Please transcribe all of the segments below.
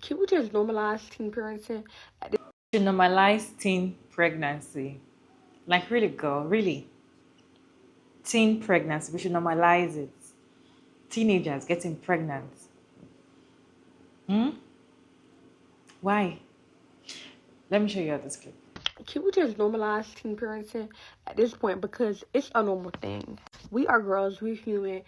Can we just normalize teen parenting? To normalize teen pregnancy. Like, really, girl, really. Teen pregnancy, we should normalize it. Teenagers getting pregnant. Hmm? Why? Let me show you this clip. Can we just normalize teen parenting at this point, because it's a normal thing? We are girls, we're human.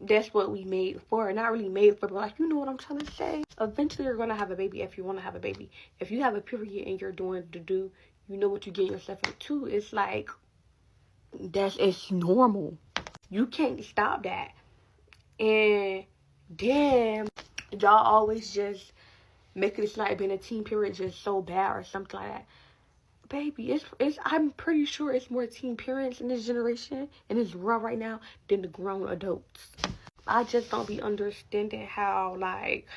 That's what we made for. Not really made for, but like, you know what I'm trying to say? Eventually you're gonna have a baby if you want to have a baby. If you have a period and you're doing the do, you know what you get yourself into. It's like, it's normal. You can't stop that. And damn, y'all always just make it like being a teen parent just so bad or something like that. Baby, it's I'm pretty sure it's more teen parents in this generation in this world right now than the grown adults. I just don't be understanding how, like,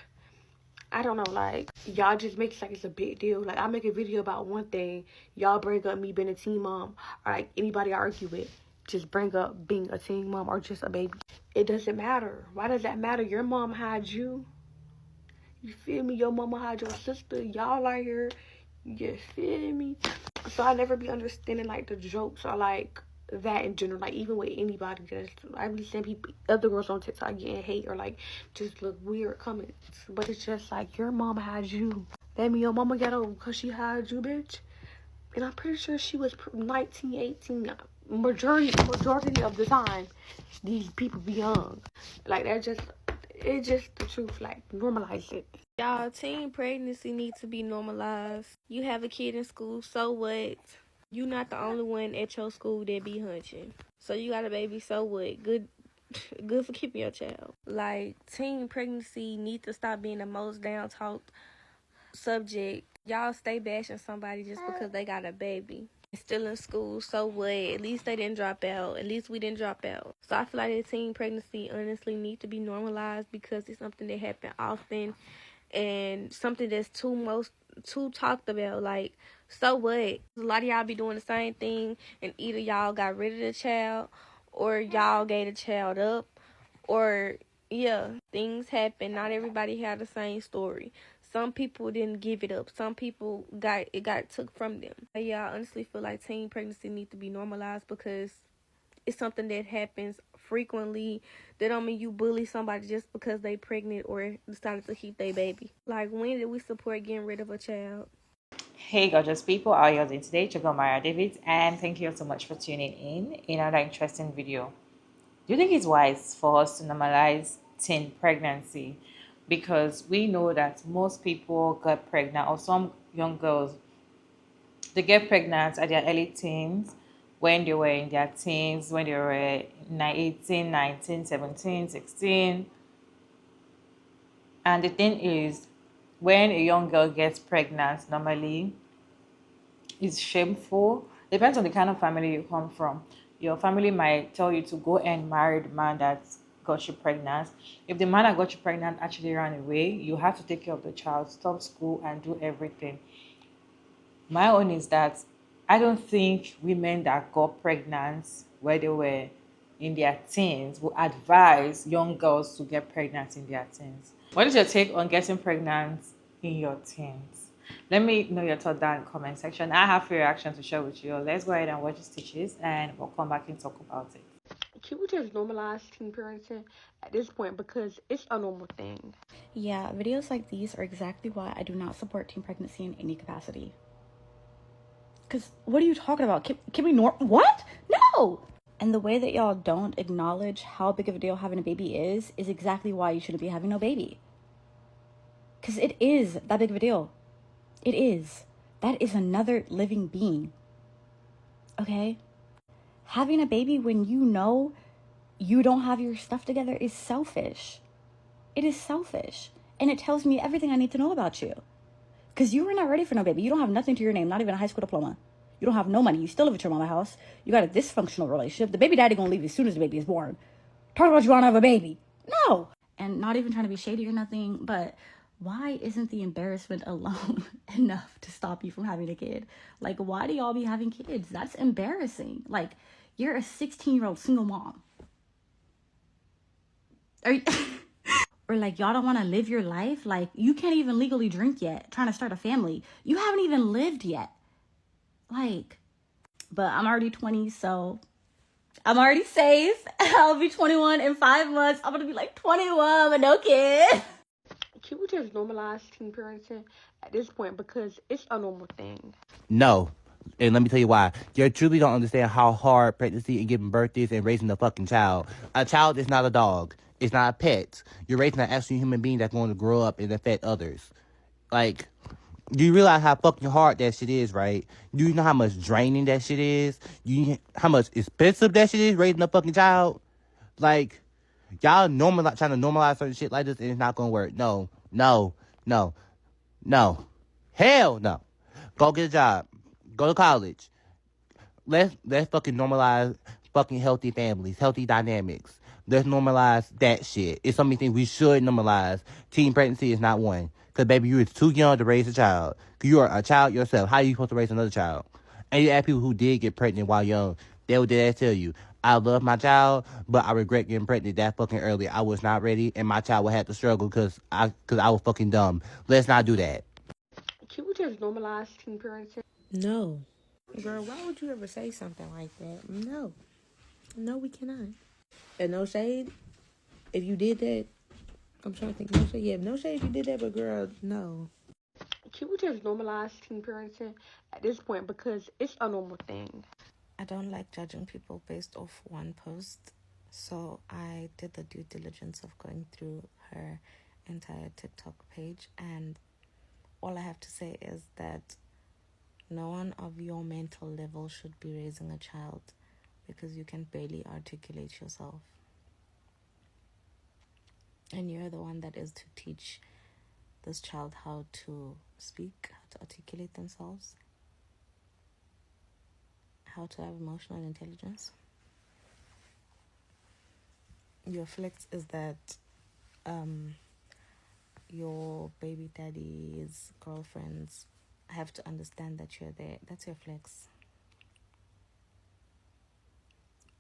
I don't know, like, y'all just make it like it's a big deal. Like, I make a video about one thing, y'all bring up me being a teen mom, or like anybody I argue with, just bring up being a teen mom or just a baby. It doesn't matter. Why does that matter? Your mom had you. You feel me? Your mama had your sister. Y'all are here. You feel me? So I never be understanding like the jokes or like that in general. Like, even with anybody, just I be seeing people, other girls on TikTok getting hate or like just look weird comments. But it's just like, your mama had you. That mean your mama got over because she had you, bitch. And I'm pretty sure she was 19, 18. Majority of the time, these people be young. Like, it's just the truth. Like, normalize it. Y'all, teen pregnancy needs to be normalized. You have a kid in school, so what? You not the only one at your school that be hunching. So you got a baby, so what? Good for keeping your child. Like, teen pregnancy needs to stop being the most down talked subject. Y'all stay bashing somebody just because they got a baby. Still in school, so what? At least they didn't drop out. At least we didn't drop out. So I feel like the teen pregnancy honestly need to be normalized because it's something that happen often and something that's too talked about. Like, so what? A lot of y'all be doing the same thing, and either y'all got rid of the child or y'all gave the child up, or yeah, things happen. Not everybody had the same story. Some people didn't give it up. Some people got took from them. But yeah, I honestly feel like teen pregnancy need to be normalized because it's something that happens frequently. That don't mean you bully somebody just because they pregnant or decided to keep their baby. Like, when did we support getting rid of a child? Hey, gorgeous people, how are you doing today? Chico Maya David, and thank you so much for tuning in another interesting video. Do you think it's wise for us to normalize teen pregnancy? Because we know that most people get pregnant, or some young girls, they get pregnant at their early teens, when they were in their teens, when they were 18, 19, 17, 16. And the thing is, when a young girl gets pregnant, normally it's shameful. Depends on the kind of family you come from. Your family might tell you to go and marry the man that got you pregnant. If the man that got you pregnant actually ran away, you have to take care of the child, stop school, and do everything. My own is that I don't think women that got pregnant where they were in their teens will advise young girls to get pregnant in their teens. What is your take on getting pregnant in your teens? Let me know your thought down in the comment section. I have a reaction to share with you. Let's go ahead and watch the stitches and we'll come back and talk about it. Can we just normalize teen parenting at this point, because it's a normal thing? Yeah, videos like these are exactly why I do not support teen pregnancy in any capacity. Because what are you talking about? Can we what? No! And the way that y'all don't acknowledge how big of a deal having a baby is exactly why you shouldn't be having no baby. Because it is that big of a deal. It is. That is another living being. Okay? Having a baby when you know you don't have your stuff together is selfish. It is selfish. And it tells me everything I need to know about you. Because you were not ready for no baby. You don't have nothing to your name, not even a high school diploma. You don't have no money. You still live at your mama's house. You got a dysfunctional relationship. The baby daddy gonna leave as soon as the baby is born. Talk about you wanna have a baby. No. And not even trying to be shady or nothing, but why isn't the embarrassment alone enough to stop you from having a kid? Like, why do y'all be having kids? That's embarrassing. Like, you're a 16-year-old single mom. Are you... Or like y'all don't want to live your life. Like you can't even legally drink yet, trying to start a family. You haven't even lived yet. Like, but I'm already 20, so I'm already safe. I'll be 21 in 5 months. I'm gonna be like 21 with no kid. Can we just normalize teen parenting at this point because it's a normal thing? No. And let me tell you why. You truly don't understand how hard pregnancy and giving birth is and raising a fucking child. A child is not a dog. It's not a pet. You're raising an actual human being that's going to grow up and affect others. Like, do you realize how fucking hard that shit is, right? Do you know how much draining that shit is? How much expensive that shit is raising a fucking child? Like, y'all trying to normalize certain shit like this and it's not gonna work. No, no, no, no. Hell no. Go get a job. Go to college. Let's fucking normalize fucking healthy families, healthy dynamics. Let's normalize that shit. It's so many things we should normalize. Teen pregnancy is not one. Because, baby, you is too young to raise a child. Because you are a child yourself. How are you supposed to raise another child? And you ask people who did get pregnant while young, they will tell you, I love my child, but I regret getting pregnant that fucking early. I was not ready, and my child would have to struggle because I was fucking dumb. Let's not do that. Can we just normalize teen parenting? No. Girl, why would you ever say something like that? No. No, we cannot. And no shade, if you did that, I'm trying to think, no shade. Yeah, no shade if you did that, but girl, no. Can we just normalize teen parenting at this point because it's a normal thing? I don't like judging people based off one post, so I did the due diligence of going through her entire TikTok page, and all I have to say is that no one of your mental level should be raising a child because you can barely articulate yourself. And you're the one that is to teach this child how to speak, how to articulate themselves, how to have emotional intelligence. Your flex is that your baby daddy's girlfriends have to understand that you're there. That's your flex.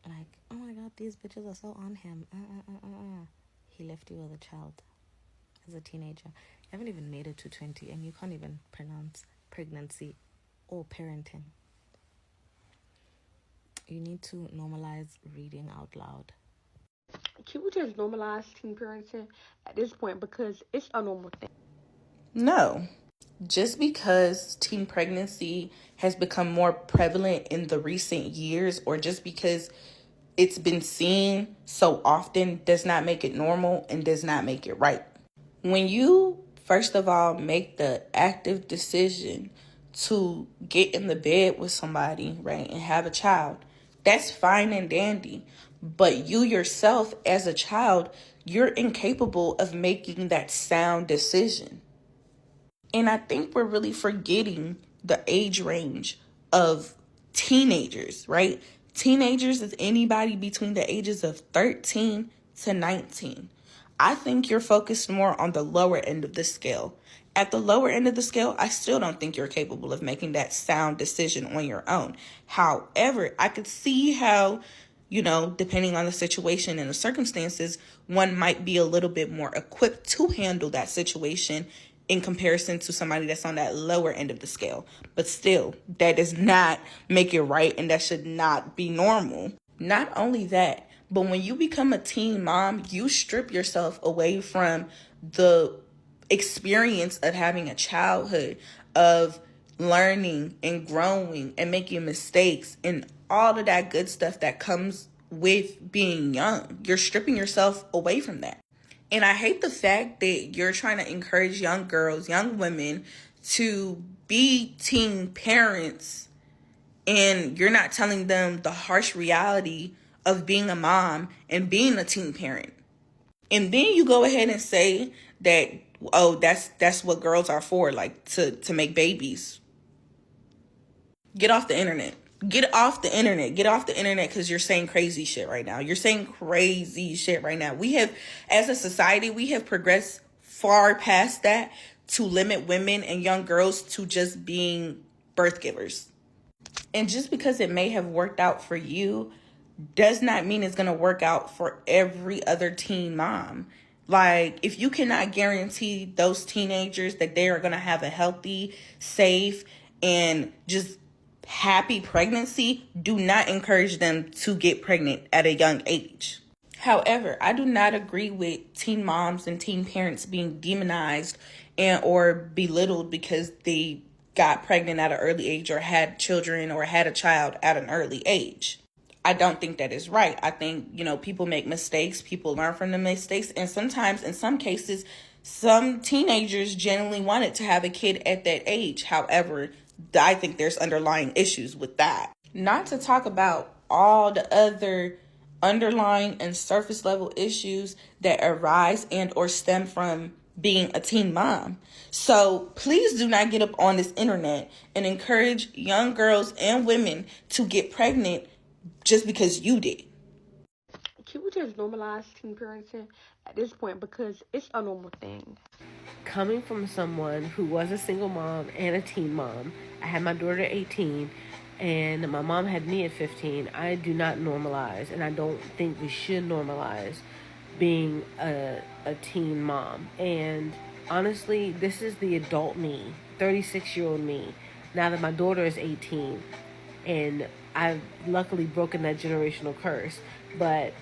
Like, oh my god, these bitches are so on him. He left you with a child as a teenager. You haven't even made it to 20 and you can't even pronounce pregnancy or parenting. You need to normalize reading out loud. Can we just normalize teen parenting at this point because it's a normal thing? No. Just because teen pregnancy has become more prevalent in the recent years, or just because it's been seen so often, does not make it normal and does not make it right. When you, first of all, make the active decision to get in the bed with somebody, right, and have a child, that's fine and dandy. But you yourself, as a child, you're incapable of making that sound decision. And I think we're really forgetting the age range of teenagers, right? Teenagers is anybody between the ages of 13 to 19. I think you're focused more on the lower end of the scale. At the lower end of the scale, I still don't think you're capable of making that sound decision on your own. However, I could see how, depending on the situation and the circumstances, one might be a little bit more equipped to handle that situation in comparison to somebody that's on that lower end of the scale. But still, that does not make it right, and that should not be normal. Not only that, but when you become a teen mom, you strip yourself away from the experience of having a childhood, of learning and growing and making mistakes and all of that good stuff that comes with being young. You're stripping yourself away from that. And I hate the fact that you're trying to encourage young girls, young women to be teen parents, and you're not telling them the harsh reality of being a mom and being a teen parent. And then you go ahead and say that, oh, that's what girls are for, like to make babies. Get off the internet. Get off the internet. Get off the internet because you're saying crazy shit right now. You're saying crazy shit right now. We have, as a society, we have progressed far past that to limit women and young girls to just being birth givers. And just because it may have worked out for you does not mean it's going to work out for every other teen mom. Like, if you cannot guarantee those teenagers that they are going to have a healthy, safe, and just happy pregnancy, do not encourage them to get pregnant at a young age. However, I do not agree with teen moms and teen parents being demonized and or belittled because they got pregnant at an early age or had children or had a child at an early age. I don't think that is right. I think, people make mistakes, people learn from the mistakes, and sometimes, in some cases, some teenagers genuinely wanted to have a kid at that age. However, I think there's underlying issues with that. Not to talk about all the other underlying and surface level issues that arise and or stem from being a teen mom. So please do not get up on this internet and encourage young girls and women to get pregnant just because you did. Can we just normalize teen parenting at this point because it's a normal thing? Coming from someone who was a single mom and a teen mom, I had my daughter at 18 and my mom had me at 15. I do not normalize, and I don't think we should normalize being a teen mom. And honestly, this is the adult me, 36-year-old me, now that my daughter is 18. And I've luckily broken that generational curse. But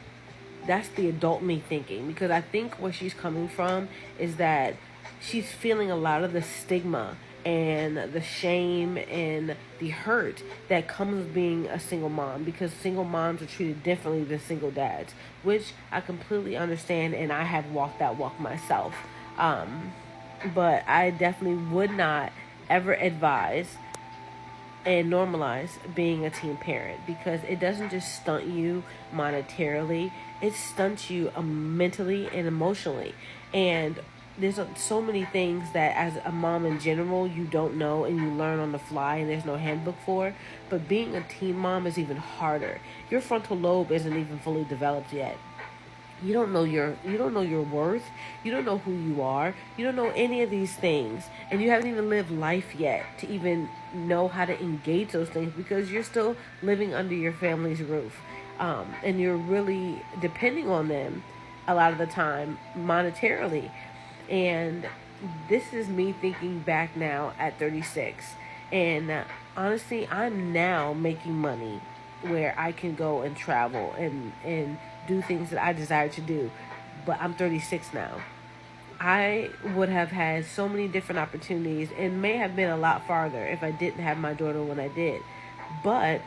that's the adult me thinking, because I think where she's coming from is that she's feeling a lot of the stigma and the shame and the hurt that comes with being a single mom, because single moms are treated differently than single dads, which I completely understand, and I have walked that walk myself. But I definitely would not ever advise and normalize being a teen parent, because it doesn't just stunt you monetarily, it stunts you mentally and emotionally. And there's so many things that as a mom in general you don't know and you learn on the fly and there's no handbook for. But being a teen mom is even harder. Your frontal lobe isn't even fully developed yet. You don't know your worth. You don't know who you are. You don't know any of these things, and you haven't even lived life yet to even know how to engage those things, because you're still living under your family's roof, and you're really depending on them a lot of the time monetarily. And this is me thinking back now at 36, and honestly, I'm now making money where I can go and travel and do things that I desire to do. But I'm 36 now. I would have had so many different opportunities and may have been a lot farther if I didn't have my daughter when I did. But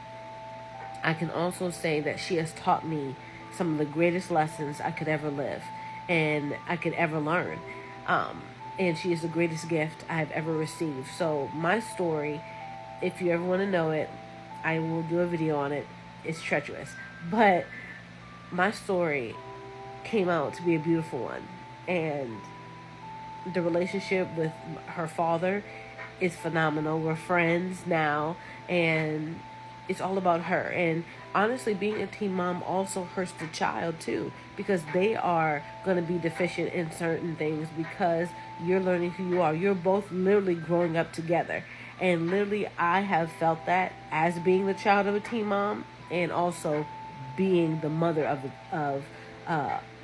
I can also say that she has taught me some of the greatest lessons I could ever live and I could ever learn. And she is the greatest gift I have ever received. So my story, if you ever want to know it, I will do a video on it. It's treacherous. But my story came out to be a beautiful one. And the relationship with her father is phenomenal. We're friends now, and it's all about her. And honestly, being a teen mom also hurts the child too, because they are going to be deficient in certain things because you're learning who you are. You're both literally growing up together. And literally, I have felt that as being the child of a teen mom, and also being the mother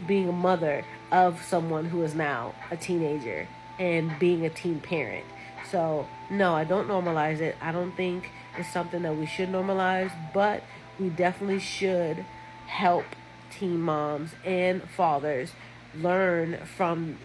being a mother of someone who is now a teenager and being a teen parent. So no, I don't normalize it. I don't think it's something that we should normalize, but we definitely should help teen moms and fathers learn from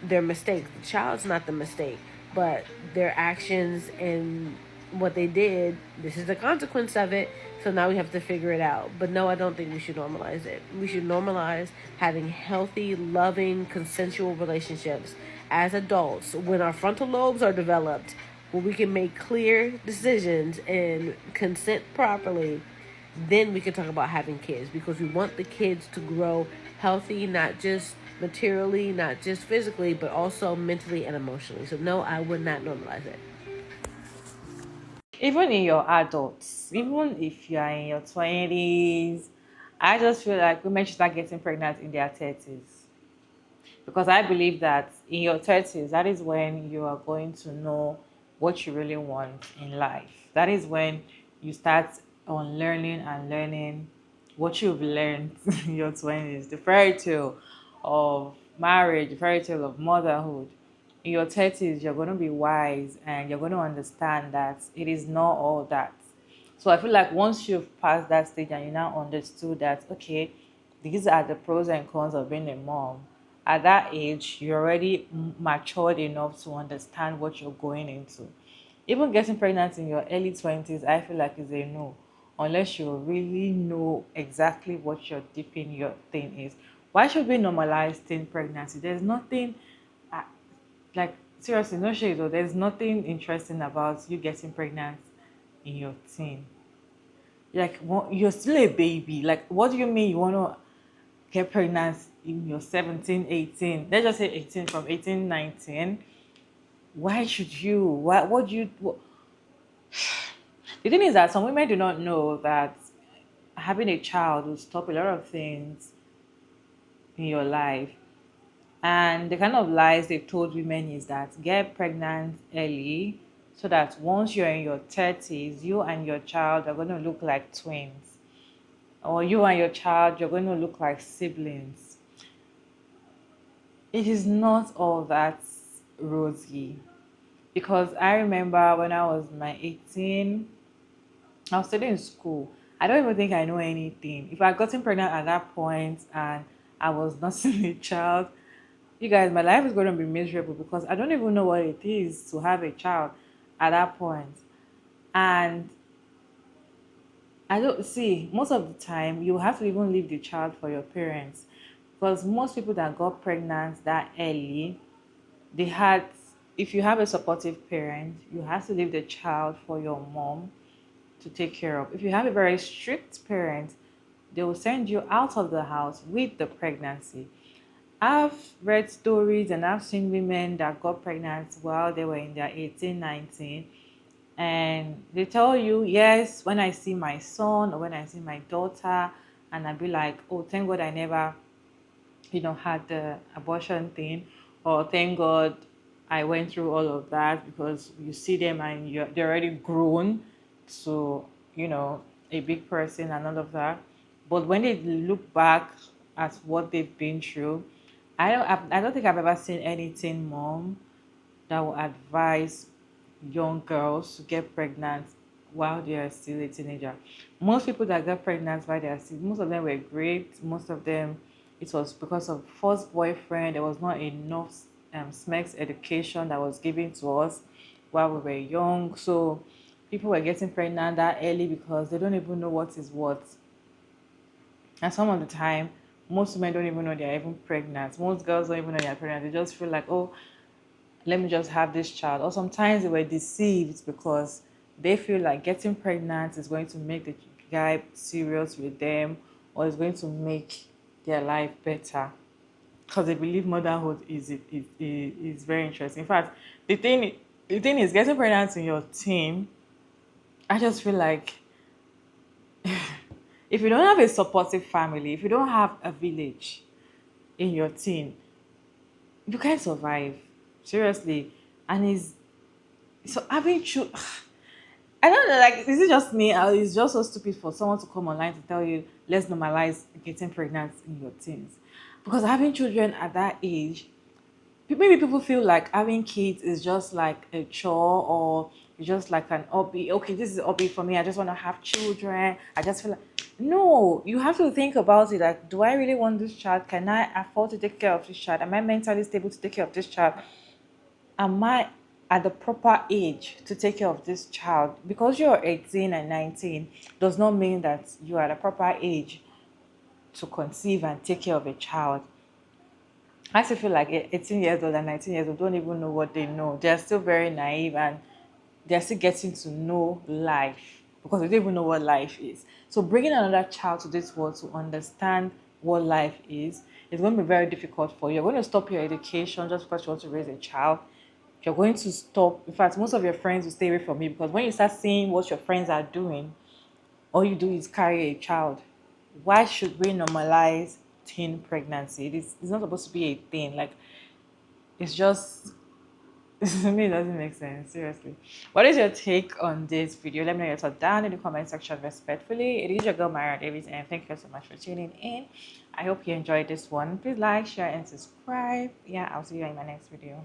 their mistakes. The child's not the mistake, but their actions and what they did, this is the consequence of it. So now we have to figure it out. But no, I don't think we should normalize it. We should normalize having healthy, loving, consensual relationships as adults when our frontal lobes are developed, where we can make clear decisions and consent properly. Then we can talk about having kids, because we want the kids to grow healthy, not just materially, not just physically, but also mentally and emotionally. So no, I would not normalize it. Even in your adults, even if you are in your 20s, I just feel like women should start getting pregnant in their 30s. Because I believe that in your 30s, that is when you are going to know what you really want in life. That is when you start on learning and learning what you've learned in your 20s. The fairy tale of marriage, fairy tale of motherhood. In your 30s, you're going to be wise and you're going to understand that it is not all that. So I feel like once you've passed that stage and you now understood that, okay, these are the pros and cons of being a mom, at that age, you're already matured enough to understand what you're going into. Even getting pregnant in your early 20s, I feel like is a no, unless you really know exactly what your deep in your thing is. Why should we normalize teen pregnancy? There's nothing, uh, like, seriously, no shade, though. There's nothing interesting about you getting pregnant in your teen. Like, you're still a baby. Like, what do you mean you want to get pregnant in your 17, 18? Let's just say 18, from 18, 19. Why should you? What do you? The thing is that some women do not know that having a child will stop a lot of things in your life. And the kind of lies they've told women is that get pregnant early so that once you're in your 30s, you and your child are going to look like twins. Or you and your child, you're going to look like siblings. It is not all that rosy. Because I remember when I was my 18, I was studying in school. I don't even think I know anything. If I had gotten pregnant at that point and I was nursing a child, you guys, my life is going to be miserable because I don't even know what it is to have a child at that point. And I don't see, most of the time you have to even leave the child for your parents, because most people that got pregnant that early, they had, if you have a supportive parent, you have to leave the child for your mom to take care of. If you have a very strict parent, they will send you out of the house with the pregnancy. I've read stories and I've seen women that got pregnant while they were in their 18, 19, and they tell you, yes, when I see my son or when I see my daughter, and I'd be like, oh, thank God I never, had the abortion thing, or thank God I went through all of that, because you see them and they're already grown to, a big person and all of that. But when they look back at what they've been through, I don't think I've ever seen any teen mom that will advise young girls to get pregnant while they are still a teenager. Most people that got pregnant while they are still, most of them were raped. Most of them, it was because of first boyfriend. There was not enough sex education that was given to us while we were young. So people were getting pregnant that early because they don't even know what is what. And some of the time, most women don't even know they're even pregnant. Most girls don't even know they're pregnant. They just feel like, oh, let me just have this child. Or sometimes they were deceived because they feel like getting pregnant is going to make the guy serious with them, or is going to make their life better, because they believe motherhood is very interesting. In fact, the thing is, getting pregnant in your teen, I just feel like if you don't have a supportive family, if you don't have a village in your teen, you can't survive. Seriously. And it's so having children, I don't know, like, is it just me? Or it's just so stupid for someone to come online to tell you, let's normalize getting pregnant in your teens. Because having children at that age, maybe people feel like having kids is just like a chore, or it's just like an hobby. Okay, this is a hobby for me. I just want to have children. I just feel like, no, you have to think about it. Like, do I really want this child? Can I afford to take care of this child? Am I mentally stable to take care of this child? Am I at the proper age to take care of this child? Because you're 18 and 19 does not mean that you are at a proper age to conceive and take care of a child. I still feel like 18 years old and 19 years old don't even know what they know. They're still very naive and they're still getting to know life, because they don't even know what life is. So bringing another child to this world to understand what life is going to be very difficult for you. You're going to stop your education just because you want to raise a child. You're going to stop. In fact, most of your friends will stay away from you, because when you start seeing what your friends are doing, all you do is carry a child. Why should we normalize teen pregnancy? It's not supposed to be a thing. Like, it's just To me, it doesn't make sense. Seriously. What is your take on this video? Let me know your thoughts down in the comment section respectfully. It is your girl, Myra Davis, and thank you so much for tuning in. I hope you enjoyed this one. Please like, share, and subscribe. Yeah, I'll see you in my next video.